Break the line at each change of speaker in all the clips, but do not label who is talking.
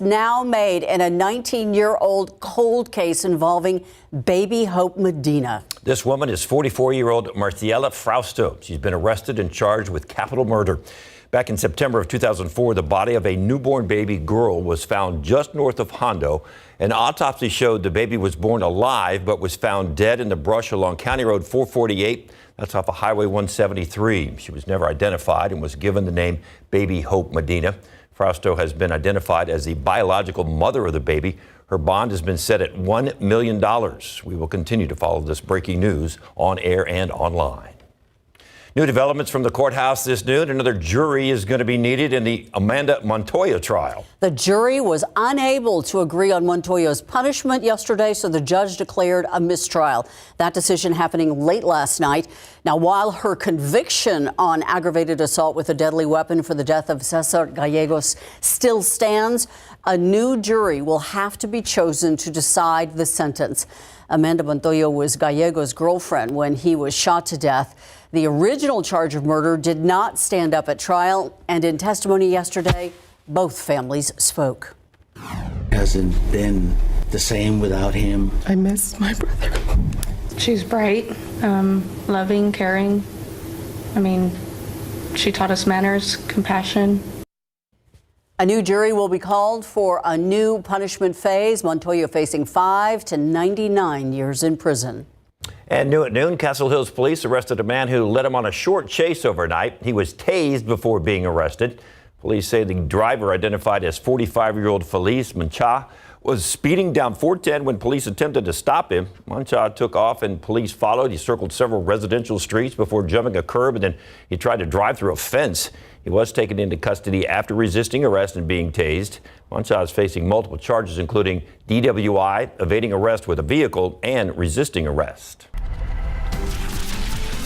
now made in a 19-year-old cold case involving baby Hope Medina.
This woman is 44-year-old Marciela Frausto. She's been arrested and charged with capital murder. Back in September of 2004, the body of a newborn baby girl was found just north of Hondo. An autopsy showed the baby was born alive but was found dead in the brush along County Road 448. That's off of Highway 173. She was never identified and was given the name Baby Hope Medina. Frausto has been identified as the biological mother of the baby. Her bond has been set at $1 million. We will continue to follow this breaking news on air and online. New developments from the courthouse this noon. Another jury is going to be needed in the Amanda Montoya trial.
The jury was unable to agree on Montoya's punishment yesterday, so the judge declared a mistrial. That decision happening late last night. Now, while her conviction on aggravated assault with a deadly weapon for the death of Cesar Gallegos still stands, a new jury will have to be chosen to decide the sentence. Amanda Montoya was Gallegos' girlfriend when he was shot to death. The original charge of murder did not stand up at trial, and in testimony yesterday, both families spoke.
Hasn't been the same without him.
I miss my brother.
She's bright, loving, caring. I mean, she taught us manners, compassion.
A new jury will be called for a new punishment phase. Montoya facing 5 to 99 years in prison.
And new at noon, Castle Hills police arrested a man who led him on a short chase overnight. He was tased before being arrested. Police say the driver, identified as 45-year-old Feliz Mancha, was speeding down 410 when police attempted to stop him. Mancha took off and police followed. He circled several residential streets before jumping a curb, and then he tried to drive through a fence. He was taken into custody after resisting arrest and being tased. Mancha is facing multiple charges, including DWI, evading arrest with a vehicle, and resisting arrest.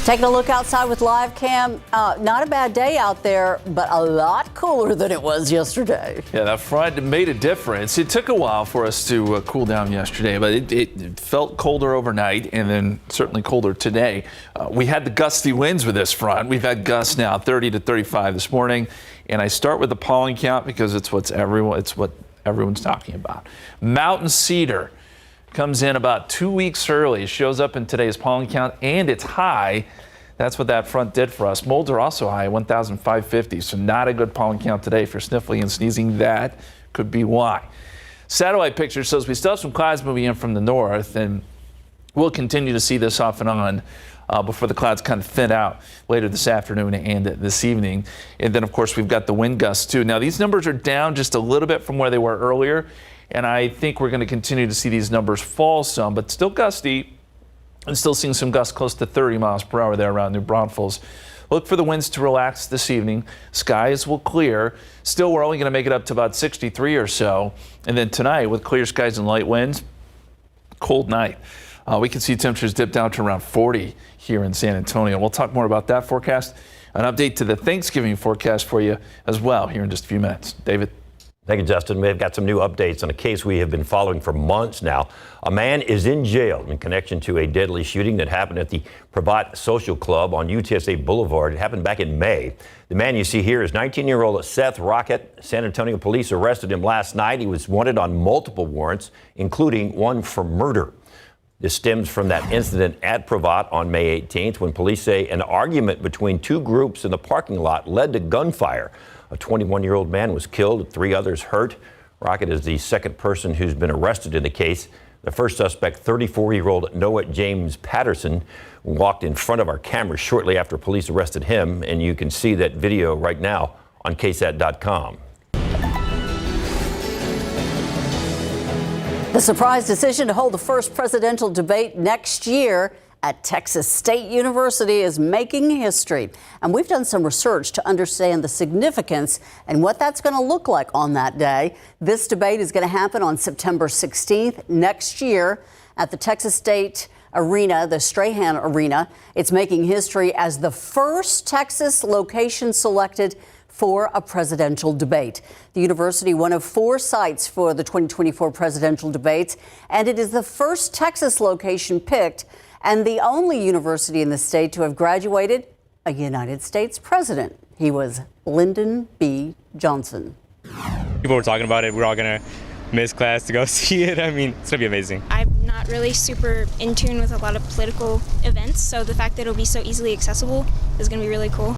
Taking a look outside with live cam. Not a bad day out there, but a lot cooler than it was yesterday.
Yeah, that front made a difference. It took a while for us to cool down yesterday, but it felt colder overnight and then certainly colder today. We had the gusty winds with this front. We've had gusts now 30 to 35 this morning. And I start with the pollen count because it's what everyone's talking about. Mountain cedar comes in about 2 weeks early. It shows up in today's pollen count, and it's high. That's what that front did for us. Molds are also high, 1,550. So not a good pollen count today for sniffling and sneezing. That could be why. Satellite picture shows we still have some clouds moving in from the north, and we'll continue to see this off and on before the clouds kind of thin out later this afternoon and this evening. And then, of course, we've got the wind gusts, too. Now, these numbers are down just a little bit from where they were earlier. And I think we're going to continue to see these numbers fall some, but still gusty. And still seeing some gusts close to 30 miles per hour there around New Braunfels. Look for the winds to relax this evening. Skies will clear. Still, we're only going to make it up to about 63 or so. And then tonight, with clear skies and light winds, cold night. We can see temperatures dip down to around 40 here in San Antonio. We'll talk more about that forecast. An update to the Thanksgiving forecast for you as well here in just a few minutes. David.
Thank you, Justin. We've got some new updates on a case we have been following for months now. A man is in jail in connection to a deadly shooting that happened at the Pravat Social Club on UTSA Boulevard. It happened back in May. The man you see here is 19-year-old Seth Rocket. San Antonio police arrested him last night. He was wanted on multiple warrants, including one for murder. This stems from that incident at Pravat on May 18th when police say an argument between two groups in the parking lot led to gunfire. A 21-year-old man was killed, 3 others hurt. Rocket is the second person who's been arrested in the case. The first suspect, 34-year-old Noah James Patterson, walked in front of our camera shortly after police arrested him, and you can see that video right now on KSAT12.
The surprise decision to hold the first presidential debate next year at Texas State University is making history. And we've done some research to understand the significance and what that's going to look like on that day. This debate is going to happen on September 16th next year at the Texas State Arena, the Strahan Arena. It's making history as the first Texas location selected for a presidential debate. The university, one of 4 sites for the 2024 presidential debates, and it is the first Texas location picked and the only university in the state to have graduated a United States president. He was Lyndon B. Johnson.
People were talking about it. We're all going to miss class to go see it. I mean, it's going to be amazing.
I'm not really super in tune with a lot of political events, so the fact that it'll be so easily accessible is going to be really cool.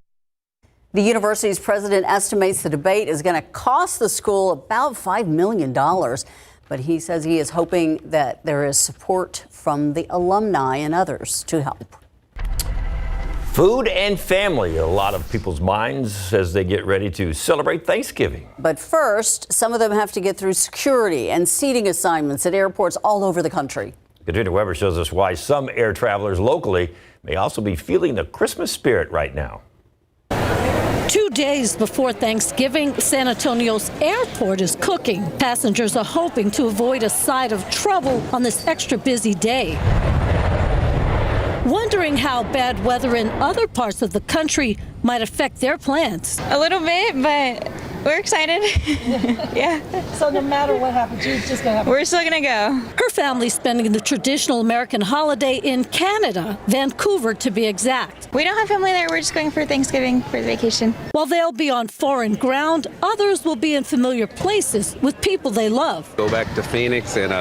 The university's president estimates the debate is going to cost the school about $5 million. But he says he is hoping that there is support from the alumni and others to help.
Food and family, a lot of people's minds as they get ready to celebrate Thanksgiving.
But first, some of them have to get through security and seating assignments at airports all over the country.
Katrina Weber shows us why some air travelers locally may also be feeling the Christmas spirit right now.
2 days before Thanksgiving, San Antonio's airport is cooking. Passengers are hoping to avoid a side of trouble on this extra busy day. Wondering how bad weather in other parts of the country might affect their plans.
A little bit, but we're excited. Yeah.
So no matter what happens, you're just going to have...
We're still going to go.
Her family's spending the traditional American holiday in Canada, Vancouver to be exact.
We don't have family there. We're just going for Thanksgiving for the vacation.
While they'll be on foreign ground, others will be in familiar places with people they love.
Go back to Phoenix and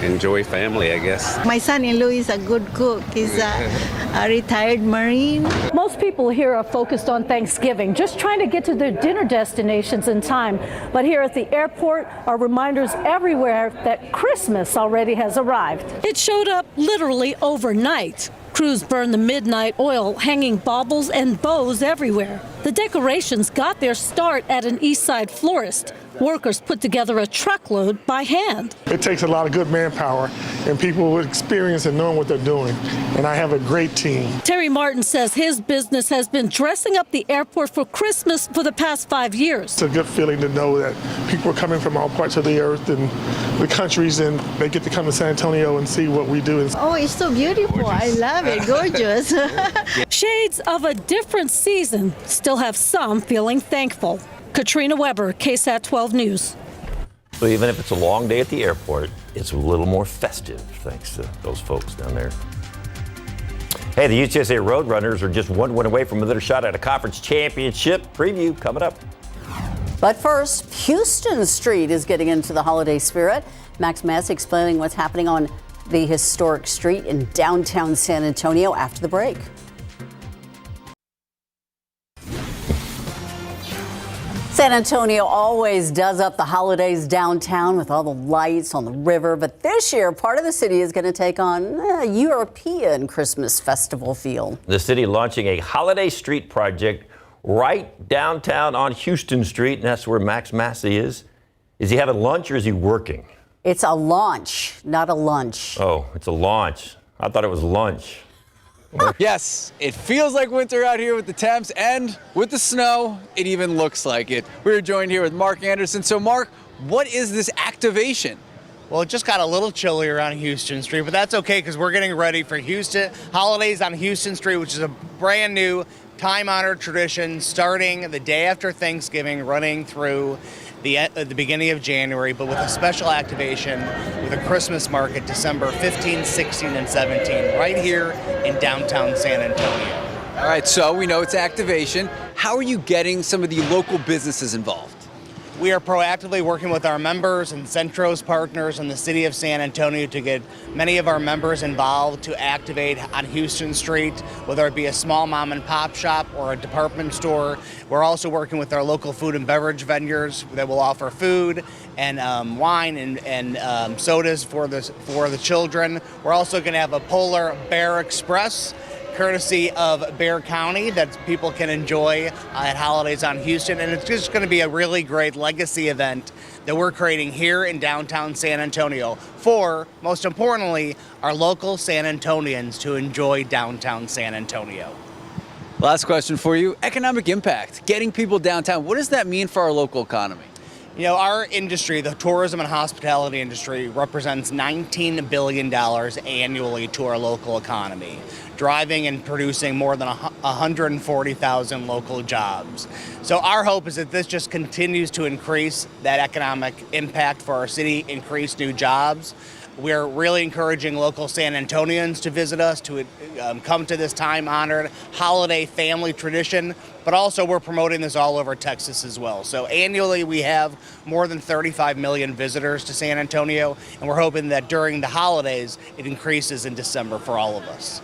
enjoy family, I guess.
My son-in-law is a good cook. He's a retired Marine.
Most people here are focused on Thanksgiving, just trying to get to their dinner destinations in time. But here at the airport are reminders everywhere that Christmas already has arrived. It showed up literally overnight. Crews burned the midnight oil, hanging baubles and bows everywhere. The decorations got their start at an East Side florist. Workers put together a truckload by hand.
It takes a lot of good manpower and people with experience and knowing what they're doing. And I have a great team. Terry Martin says his business has been dressing up the airport for Christmas for the past 5 years. It's a good feeling to know that people are coming from all parts of the earth and the countries, and they get to come to San Antonio and see what we do.
Oh, it's so beautiful. I love it. Gorgeous.
Shades of a different season still have some feeling thankful. Katrina Weber, KSAT12 News.
So even if it's a long day at the airport, it's a little more festive thanks to those folks down there. Hey, the UTSA Roadrunners are just one win away from another shot at a conference championship. Preview coming up.
But first, Houston Street is getting into the holiday spirit. Max Massey explaining what's happening on the historic street in downtown San Antonio after the break. San Antonio always does up the holidays downtown with all the lights on the river, but this year part of the city is going to take on a European Christmas festival feel.
The city launching a holiday street project right downtown on Houston Street, and that's where Max Massey is. Is he having lunch or is he working?
It's a launch, not a lunch.
Oh, it's a launch. I thought it was lunch.
Yes, it feels like winter out here with the temps and with the snow. It even looks like it. We're joined here with Mark Anderson. So Mark, what is this activation?
Well, it just got a little chillier on Houston Street, but that's okay because we're getting ready for Houston holidays on Houston Street, which is a brand new time-honored tradition starting the day after Thanksgiving, running through the beginning of January, but with a special activation with a Christmas market December 15, 16, and 17, right here in downtown San Antonio.
All right, so we know it's activation. How are you getting some of the local businesses involved?
We are proactively working with our members and Centro's partners in the city of San Antonio to get many of our members involved to activate on Houston Street, whether it be a small mom and pop shop or a department store. We're also working with our local food and beverage vendors that will offer food and wine and sodas for the children. We're also going to have a Polar Bear Express, courtesy of Bexar County, that people can enjoy at holidays on Houston. And it's just going to be a really great legacy event that we're creating here in downtown San Antonio for, most importantly, our local San Antonians to enjoy downtown San Antonio.
Last question for you. Economic impact, getting people downtown. What does that mean for our local economy?
You know, our industry, the tourism and hospitality industry, represents $19 billion annually to our local economy, driving and producing more than 140,000 local jobs. So our hope is that this just continues to increase that economic impact for our city, increase new jobs. We're really encouraging local San Antonians to visit us, to come to this time-honored holiday family tradition, but also we're promoting this all over Texas as well. So annually we have more than 35 million visitors to San Antonio, and we're hoping that during the holidays it increases in December for all of us.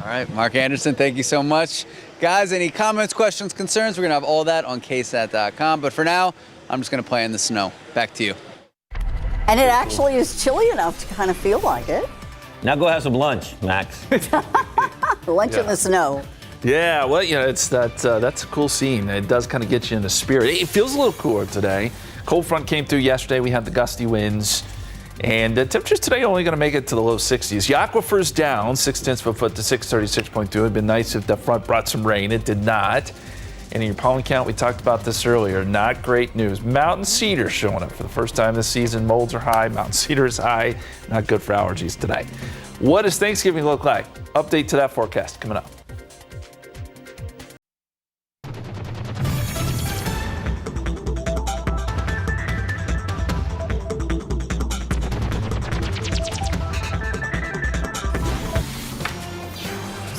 All right, Mark Anderson, thank you so much. Guys, any comments, questions, concerns? We're going to have all that on KSAT.com. But for now, I'm just going to play in the snow. Back to you.
And it actually is chilly enough to kind of feel like it.
Now go have some lunch, Max.
Lunch in the snow.
Yeah, well, it's that's a cool scene. It does kind of get you in the spirit. It feels a little cooler today. Cold front came through yesterday. We had the gusty winds. And the temperatures today are only going to make it to the low 60s. The aquifer's down 0.6 of a foot to 636.2. It'd been nice if the front brought some rain. It did not. And in your pollen count, we talked about this earlier. Not great news. Mountain cedar showing up for the first time this season. Molds are high. Mountain cedar is high. Not good for allergies today. What does Thanksgiving look like? Update to that forecast coming up.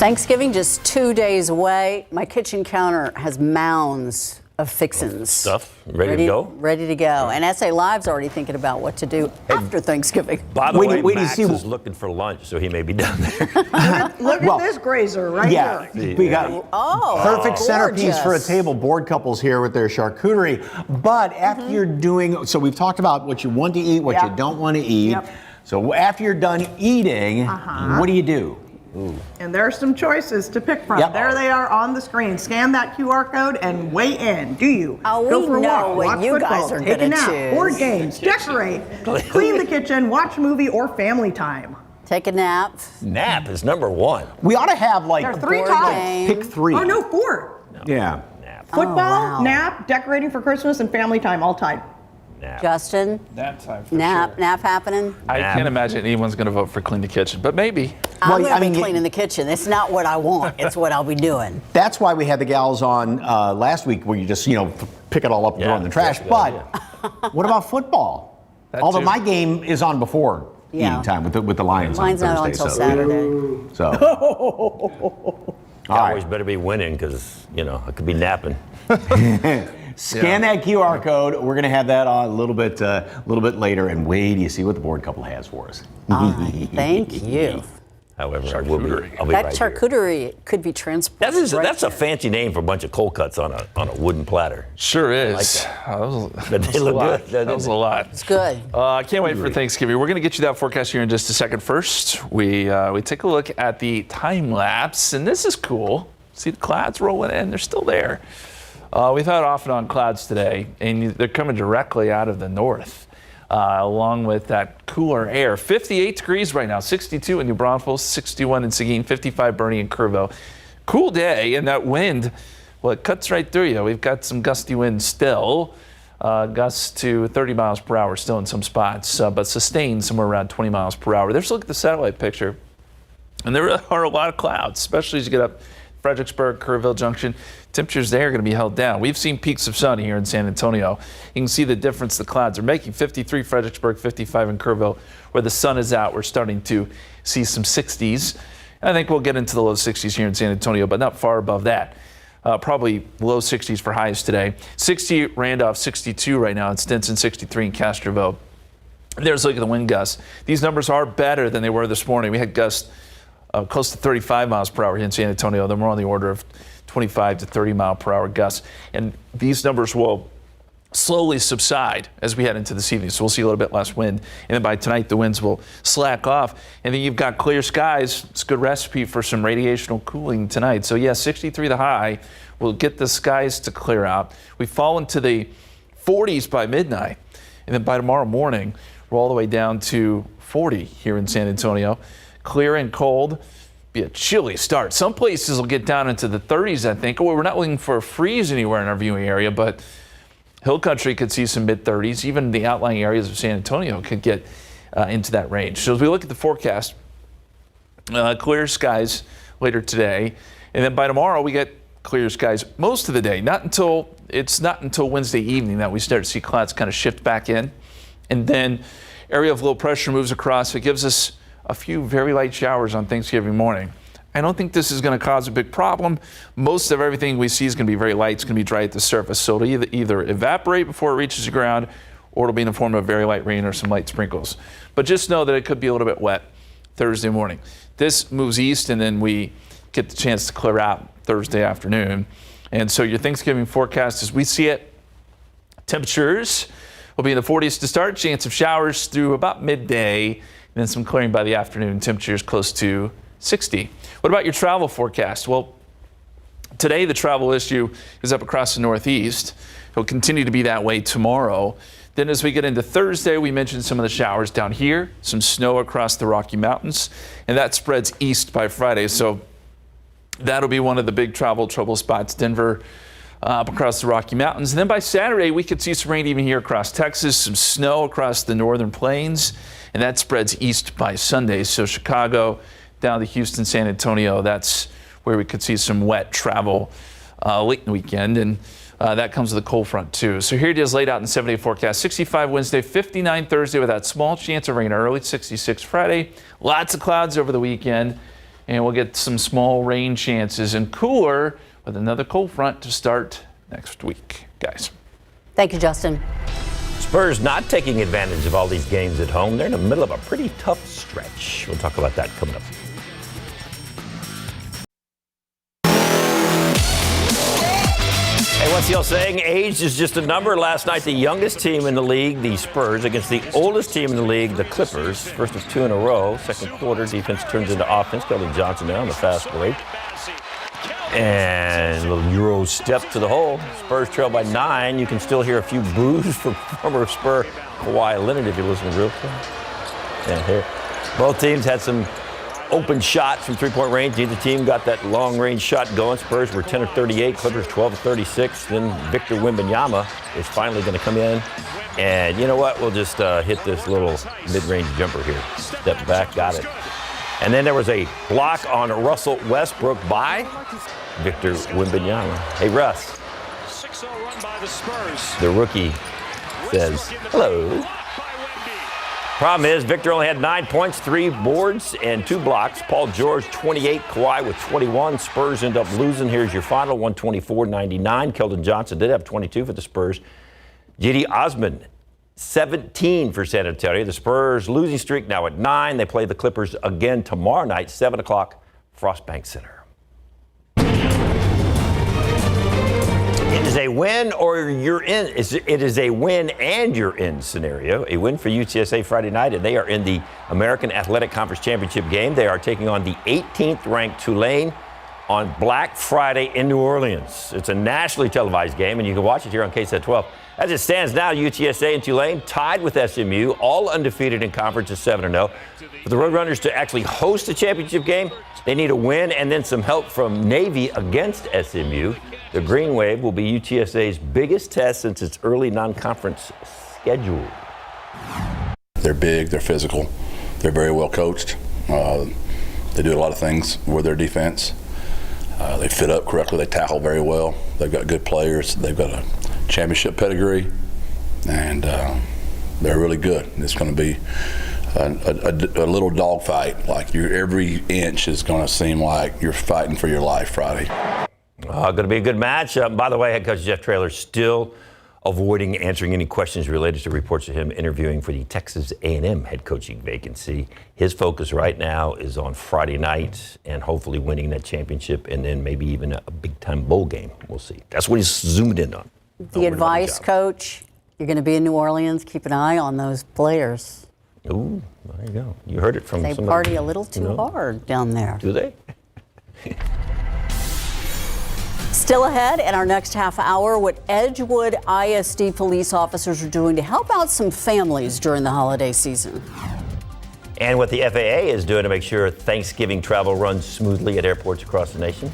Thanksgiving just 2 days away. My kitchen counter has mounds of fixins.
Stuff ready to go?
Ready to go. And SA Live's already thinking about what to do after Thanksgiving.
By the way, Max is looking for lunch, so he may be down there.
Look at this grazer right here.
We got perfect centerpiece for a table. Board couples here with their charcuterie. But after you're doing, so we've talked about what you want to eat, what you don't want to eat. So after you're done eating, what do you do?
Ooh. And there are some choices to pick from. There they are on the screen. Scan that QR code and weigh in. Do you go for a walk, watch football, take a nap, board games, decorate, clean the kitchen, watch a movie, or family time?
Take a nap.
Nap is number one.
We ought to have like
there are 3 types.
Pick 3.
Oh no, 4.
No. Yeah.
Nap.
Football, nap, decorating for Christmas, and family time all tied.
Nap.
Justin?
Nap time for
nap,
sure.
Nap happening?
I can't imagine anyone's going to vote for clean the kitchen, but maybe.
I'm going to be cleaning the kitchen. It's not what I want. It's what I'll be doing.
That's why we had the gals on last week where you just, pick it all up and throw it in the trash. But what about football? Although my game is on before eating time with the Lions on Thursday.
Mine's not on until Saturday.
So.
Cowboys better be winning because, I could be napping.
Scan that QR code. We're going to have that on a little bit later. And wait, do you see what the board couple has for us?
Thank you.
However,
that
right
charcuterie could be transported.
That's a fancy name for a bunch of cold cuts on a wooden platter.
Sure is.
I like that.
But they look good. That was a lot.
It's good.
I can't wait for Thanksgiving. We're going to get you that forecast here in just a second. First, we take a look at the time lapse, and this is cool. See the clouds rolling in? They're still there. We've had off and on clouds today, and they're coming directly out of the north, along with that cooler air. 58 degrees right now, 62 in New Braunfels, 61 in Seguin, 55 Bernie and Kerrville. Cool day, and that wind, well, it cuts right through you. We've got some gusty winds still, gusts to 30 miles per hour still in some spots, but sustained somewhere around 20 miles per hour. There's a look at the satellite picture, and there are a lot of clouds, especially as you get up Fredericksburg, Kerrville Junction. Temperatures there are going to be held down. We've seen peaks of sun here in San Antonio. You can see the difference the clouds are making. 53 Fredericksburg, 55 in Kerrville. Where the sun is out, we're starting to see some 60s. I think we'll get into the low 60s here in San Antonio, but not far above that. Probably low 60s for highs today. 60 Randolph, 62 right now in Stinson, 63 in Castroville. There's a look at the wind gusts. These numbers are better than they were this morning. We had gusts close to 35 miles per hour here in San Antonio. Then we're on the order of 25 to 30 mile per hour gusts. And these numbers will slowly subside as we head into this evening. So we'll see a little bit less wind. And then by tonight, the winds will slack off. And then you've got clear skies. It's a good recipe for some radiational cooling tonight. So yeah, 63 the high. We'll get the skies to clear out. We fall into the 40s by midnight. And then by tomorrow morning, we're all the way down to 40 here in San Antonio. Clear and cold. Be a chilly start. Some places will get down into the 30s, I think. Well, we're not looking for a freeze anywhere in our viewing area, but Hill Country could see some mid-30s. Even the outlying areas of San Antonio could get into that range. So as we look at the forecast, clear skies later today, and then by tomorrow we get clear skies most of the day. It's not until Wednesday evening that we start to see clouds kind of shift back in And then area of low pressure moves across. It gives us a few very light showers on Thanksgiving morning. I don't think this is going to cause a big problem. Most of everything we see is going to be very light. It's going to be dry at the surface. So it'll either evaporate before it reaches the ground, or it'll be in the form of very light rain or some light sprinkles. But just know that it could be a little bit wet Thursday morning. This moves east, and then we get the chance to clear out Thursday afternoon. And so your Thanksgiving forecast, as we see it, temperatures will be in the 40s to start, chance of showers through about midday, and then some clearing by the afternoon, temperatures close to 60. What about your travel forecast? Well, today the travel issue is up across the Northeast. It'll continue to be that way tomorrow. Then as we get into Thursday, we mentioned some of the showers down here, some snow across the Rocky Mountains, and that spreads east by Friday. So that'll be one of the big travel trouble spots, Denver, up across the Rocky Mountains. And then by Saturday, we could see some rain even here across Texas, some snow across the northern plains, and that spreads east by Sunday. So Chicago down to Houston, San Antonio, that's where we could see some wet travel late in the weekend. And that comes with a cold front too. So here it is laid out in 7-day forecast. 65 Wednesday, 59 Thursday with that small chance of rain early, 66 Friday. Lots of clouds over the weekend, and we'll get some small rain chances and cooler with another cold front to start next week, guys.
Thank you, Justin.
Spurs not taking advantage of all these games at home. They're in the middle of a pretty tough stretch. We'll talk about that coming up. Hey, what's the old saying? Age is just a number. Last night, the youngest team in the league, the Spurs, against the oldest team in the league, the Clippers. First of two in a row. Second quarter, defense turns into offense. Keldon Johnson there on the fast break. And a little Euro step to the hole. Spurs trail by 9. You can still hear a few boos from former Spur Kawhi Leonard if you listen real close. And here, both teams had some open shots from three-point range. Neither team got that long-range shot going. Spurs were 10 of 38, Clippers 12 of 36. Then Victor Wembanyama is finally going to come in. And you know what? We'll just hit this little mid-range jumper here. Step back, got it. And then there was a block on Russell Westbrook by Victor Wembanyama. Hey, Russ.
6-0 run by the Spurs.
The rookie says hello. Problem is, Victor only had 9 points, 3 boards, and 2 blocks. Paul George, 28. Kawhi with 21. Spurs end up losing. Here's your final, 124-99. Keldon Johnson did have 22 for the Spurs. J.D. Osman, 17 for San Antonio. The Spurs losing streak now at 9. They play the Clippers again tomorrow night, 7 o'clock, Frostbank Center. It is a win or you're in. It is a win and you're in scenario. A win for UTSA Friday night, and they are in the American Athletic Conference Championship game. They are taking on the 18th ranked Tulane on Black Friday in New Orleans. It's a nationally televised game, and you can watch it here on KSAT12. As it stands now, UTSA and Tulane tied with SMU, all undefeated in conference at 7-0. For the Roadrunners to actually host a championship game, they need a win and then some help from Navy against SMU. The Green Wave will be UTSA's biggest test since its early non-conference schedule.
They're big, they're physical, they're very well coached. They do a lot of things with their defense. They fit up correctly, they tackle very well. They've got good players, they've got a championship pedigree, and they're really good. It's going to be a little dogfight. Like every inch is going to seem like you're fighting for your life Friday.
Going to be a good match. By the way, head coach Jeff Traylor still avoiding answering any questions related to reports of him interviewing for the Texas A&M head coaching vacancy. His focus right now is on Friday night and hopefully winning that championship and then maybe even a big-time bowl game. We'll see. That's what he's zoomed in on.
The advice, Coach, you're going to be in New Orleans. Keep an eye on those players.
Ooh, there you go. You heard it from
somebody. They party a little too hard down there.
Do they?
Still ahead in our next half hour, what Edgewood ISD police officers are doing to help out some families during the holiday season.
And what the FAA is doing to make sure Thanksgiving travel runs smoothly at airports across the nation.